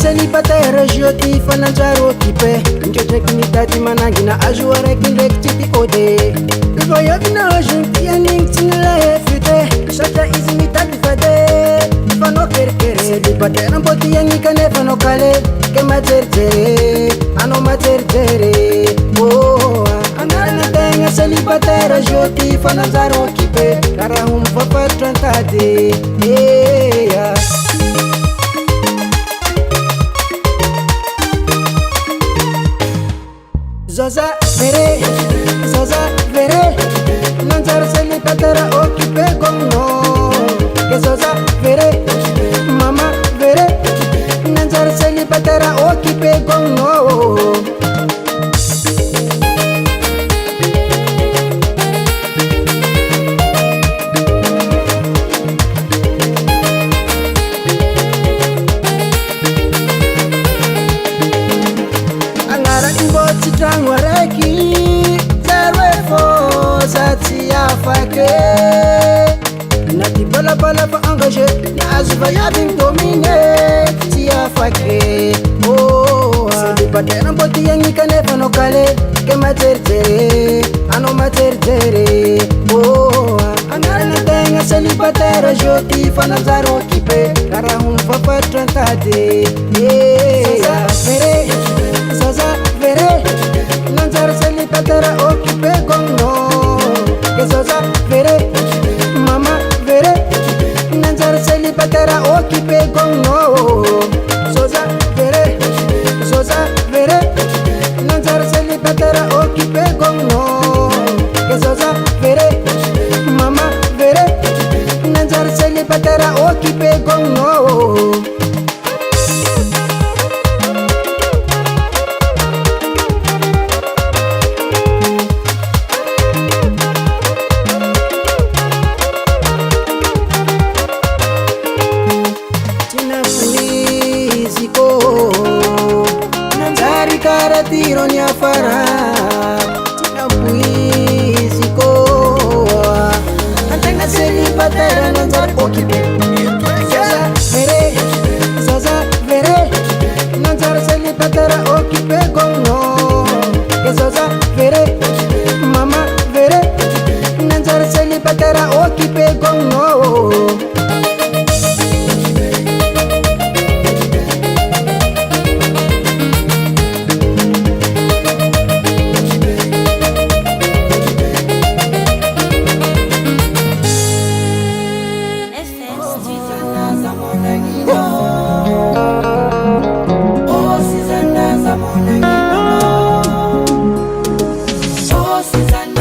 célibataire joti fananjaro occupé ndraiky ny daty manangina azo araiky ndraiky tsy ty ôde voyavina gentil anigny tsy nilay fute satria izy mitady fade fanao kerikere célibataire mbô ty agny kanefa anao kale ke majerijery anao majerijery anarana tegna célibataire joti fananjaro occupé karaha ho mifampatotra antady Zaza vere nanjara célibataire occupé comme non que Zaza vere mama vere nanjara célibataire occupé comme non Trano araiky zero efo zatsy afake na ty balabala fa engagé na azo vaiavy midomine tsy afake célibataire mbô ty agny kanefa anao kale ke majerijery anao majerijery anarana tegna célibataire joti fananjaro occupé karaha ho mifampatotra antady Zaza vere nanjara célibataire occupé comme non que Zaza vere mama vere nanjara célibataire occupé comme non Zaza vere nanjara célibataire occupé comme non que Zaza vere mama vere nanjara célibataire occupé comme non tiro ni afara tina puiziko antena célibataire nanjara occupé Zaza vere nanjara célibataire occupé comme non que Zaza vere mama vere nanjara célibataire occupé comme non Susanna